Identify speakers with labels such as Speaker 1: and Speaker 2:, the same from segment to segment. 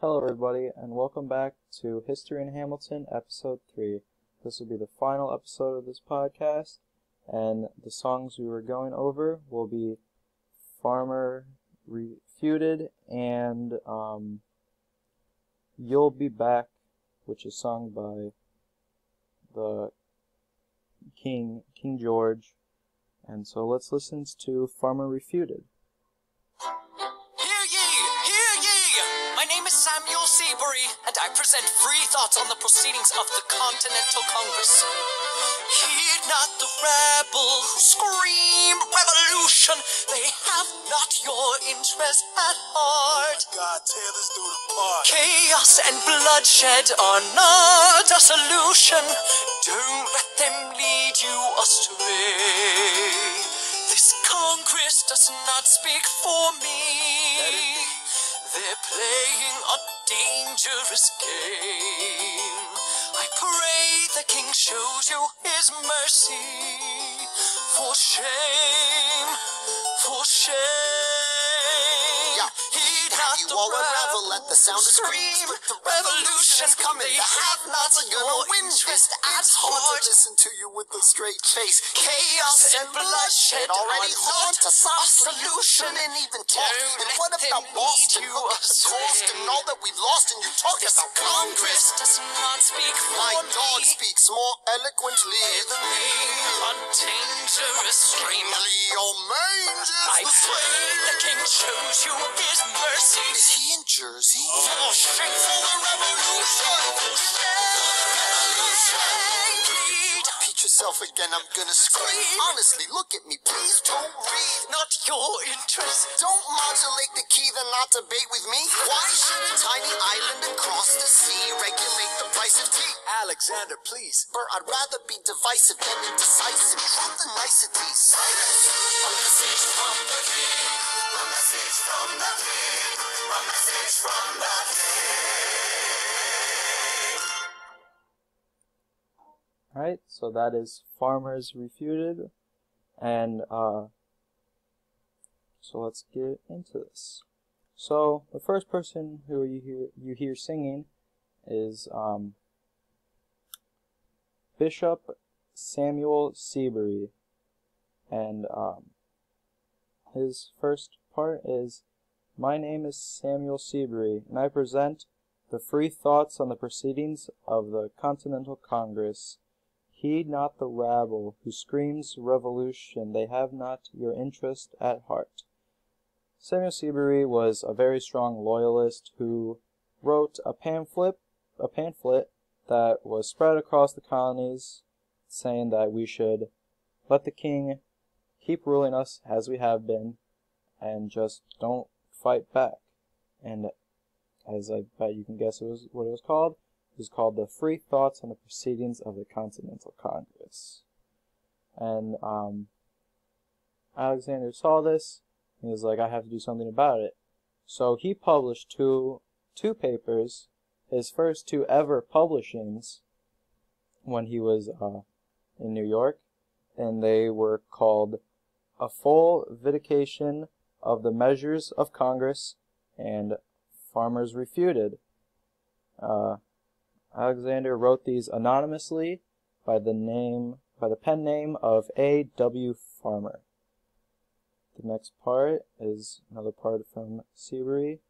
Speaker 1: Hello everybody, and welcome back to History in Hamilton, Episode 3. This will be the final episode of this podcast, and the songs we were going over will be Farmer Refuted and You'll Be Back, which is sung by the King George. And so let's listen to Farmer Refuted.
Speaker 2: Samuel Seabury, and I present free thoughts on the proceedings of the Continental Congress. Heed not the rabble who scream revolution. They have not your interest at heart.
Speaker 3: God, tear this dude apart.
Speaker 2: Chaos and bloodshed are not a solution. Don't let them lead you astray. This Congress does not speak for me. They're playing a dangerous game. I pray the King shows you his mercy. For shame, for shame.
Speaker 3: Yeah.
Speaker 2: Heed not
Speaker 3: You
Speaker 2: the
Speaker 3: all unravel
Speaker 2: rabble
Speaker 3: at the sound of screams.
Speaker 2: scream.
Speaker 3: The revolution's coming.
Speaker 2: They
Speaker 3: The
Speaker 2: have not
Speaker 3: have-nots are gonna
Speaker 2: your
Speaker 3: win.
Speaker 2: interest at
Speaker 3: It's hard
Speaker 2: heart.
Speaker 3: to listen to you with a straight face.
Speaker 2: Chaos and bloodshed
Speaker 3: already
Speaker 2: are
Speaker 3: hard
Speaker 2: not
Speaker 3: to solve.
Speaker 2: a solution.
Speaker 3: And even talk.
Speaker 2: Don't
Speaker 3: And
Speaker 2: let
Speaker 3: what
Speaker 2: them
Speaker 3: about Boston?
Speaker 2: lead you
Speaker 3: Look at the cost
Speaker 2: astray.
Speaker 3: and all that we've lost, and you talk
Speaker 2: This
Speaker 3: about Congress.
Speaker 2: does not speak for
Speaker 3: My
Speaker 2: me.
Speaker 3: dog speaks more eloquently
Speaker 2: With a name a dangerous stream.
Speaker 3: Your mange is
Speaker 2: I
Speaker 3: the
Speaker 2: pray the King shows you his mercy.
Speaker 3: Is he in Jersey?
Speaker 2: For shame, for the revolution. For shame. Plead
Speaker 3: Repeat yourself again, I'm gonna scream. Honestly, look at me, please don't read.
Speaker 2: not your interest.
Speaker 3: Don't modulate the key, then not debate with me. Why should a tiny island across the sea regulate the price of tea? Alexander, please. Bert, I'd rather be divisive than indecisive. Drop the niceties.
Speaker 2: A message from the King. A message from the King. A message from the King.
Speaker 1: Alright, so that is Farmers Refuted, and so let's get into this. So the first person who you hear singing is Bishop Samuel Seabury, and his first part is, "My name is Samuel Seabury, and I present the free thoughts on the proceedings of the Continental Congress. Heed not the rabble who screams revolution. They have not your interest at heart." Samuel Seabury was a very strong loyalist who wrote a pamphlet that was spread across the colonies, saying that we should let the king keep ruling us as we have been and just don't fight back. And as I bet you can guess what it was called. It was called the Free Thoughts on the Proceedings of the Continental Congress. And Alexander saw this, and he was like, I have to do something about it. So he published two papers, his first two ever publishings, when he was in New York, and they were called A Full Vindication of the Measures of Congress and Farmers Refuted. Alexander wrote these anonymously by the pen name of A.W. Farmer. The next part is another part from Seabury,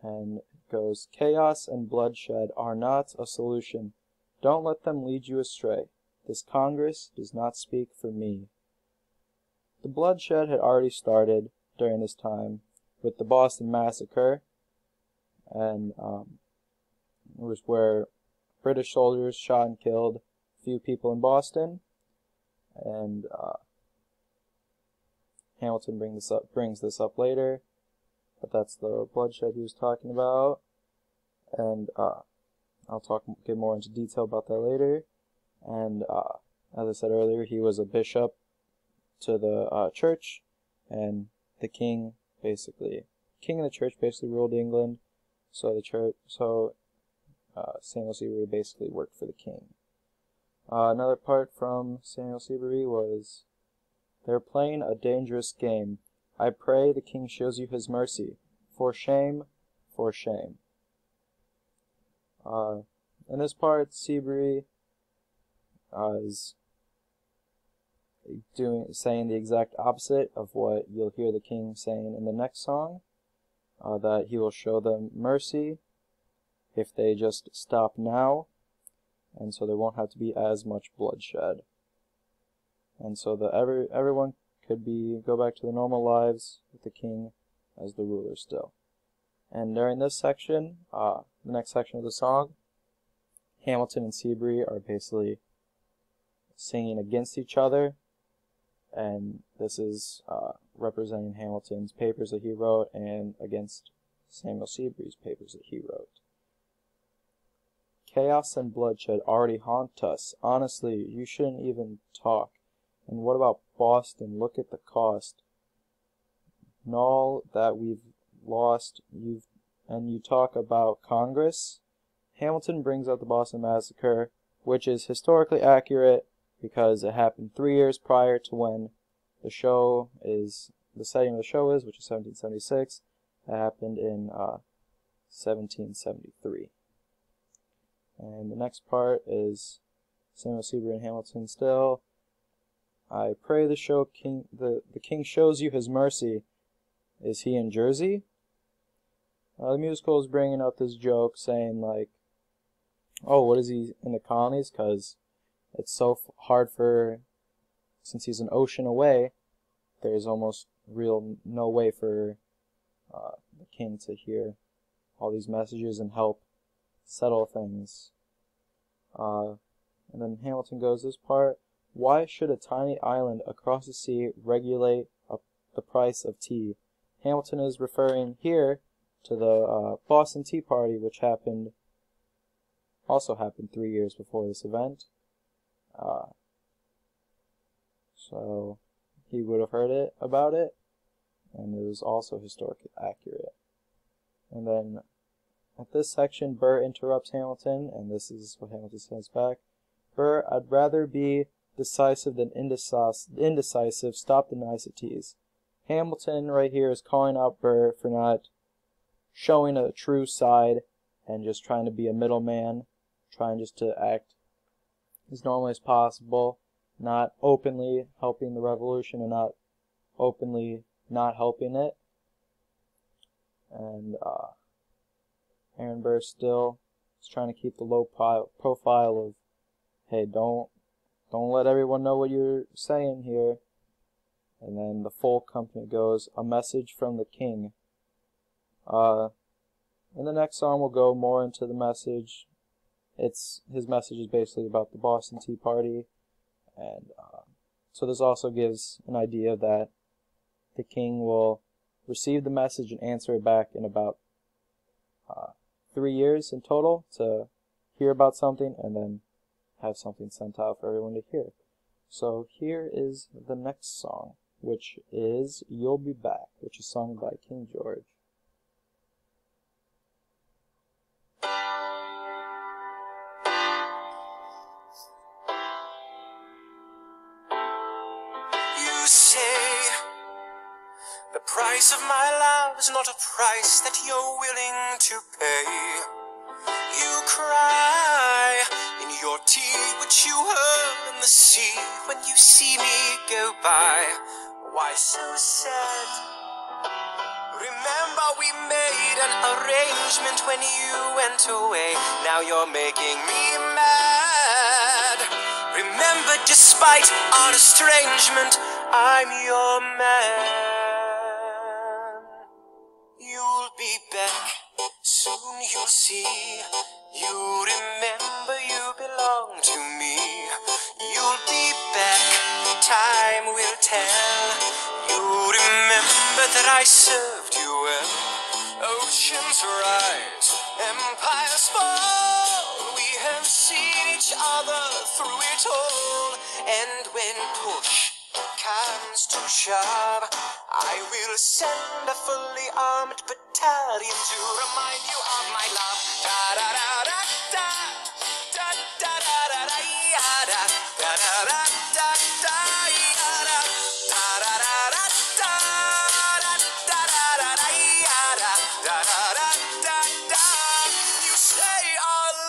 Speaker 1: and it goes, "Chaos and bloodshed are not a solution. Don't let them lead you astray. This Congress does not speak for me." The bloodshed had already started during this time with the Boston Massacre, and it was where British soldiers shot and killed a few people in Boston, and Hamilton brings this up later, but that's the bloodshed he was talking about, and I'll get more into detail about that later. And as I said earlier, he was a bishop to the church, and the king of the church basically ruled England. So Samuel Seabury basically worked for the king. Another part from Samuel Seabury was, "They're playing a dangerous game. I pray the king shows you his mercy. For shame, for shame." In this part, Seabury is saying the exact opposite of what you'll hear the king saying in the next song, that he will show them mercy if they just stop now, and so there won't have to be as much bloodshed, and so that everyone could go back to their normal lives with the king as the ruler still. And during this section, the next section of the song, Hamilton and Seabury are basically singing against each other, and this is representing Hamilton's papers that he wrote and against Samuel Seabury's papers that he wrote. Chaos and bloodshed already haunt us. Honestly, you shouldn't even talk. And what about Boston? Look at the cost. And all that we've lost, and you talk about Congress? Hamilton brings up the Boston Massacre, which is historically accurate because it happened 3 years prior to when the setting of the show is, which is 1776. It happened in 1773. And the next part is Samuel Seabury and Hamilton still. I pray the king shows you his mercy. Is he in Jersey? The musical is bringing up this joke saying like, oh, what is he in the colonies? Because it's so hard since he's an ocean away, there's almost no way for the king to hear all these messages and help settle things. And then Hamilton goes this part, why should a tiny island across the sea regulate the price of tea? Hamilton is referring here to the Boston Tea Party, which also happened 3 years before this event. So he would have heard about it, and it was also historically accurate. And then at this section, Burr interrupts Hamilton, and this is what Hamilton says back. Burr, I'd rather be decisive than indecisive. Stop the niceties. Hamilton right here is calling out Burr for not showing a true side and just trying to be a middleman, trying just to act as normally as possible, not openly helping the revolution and not openly not helping it. And Aaron Burr still is trying to keep the low profile of, hey, don't let everyone know what you're saying here. And then the full company goes, a message from the king. In the next song we'll go more into the message. His message is basically about the Boston Tea Party, and so this also gives an idea that the king will receive the message and answer it back in about 3 years in total to hear about something and then have something sent out for everyone to hear. So here is the next song, which is You'll Be Back, which is sung by King George.
Speaker 2: You say the price of my love is not a price that you're willing to pay. You cry in your tea, which you hurl in the sea when you see me go by. Why so sad? Remember we made an arrangement when you went away. Now you're making me mad. Remember, despite our estrangement, I'm your man. You'll be back, soon you'll see. You remember you belong to me. You'll be back, time will tell. You remember that I served you well. Oceans rise, empires fall. We have seen each other through it all. And when push comes to shove, I will send a fully armed battalion to remind you of my love. Da da da da da da da da da da da da da da da da you say our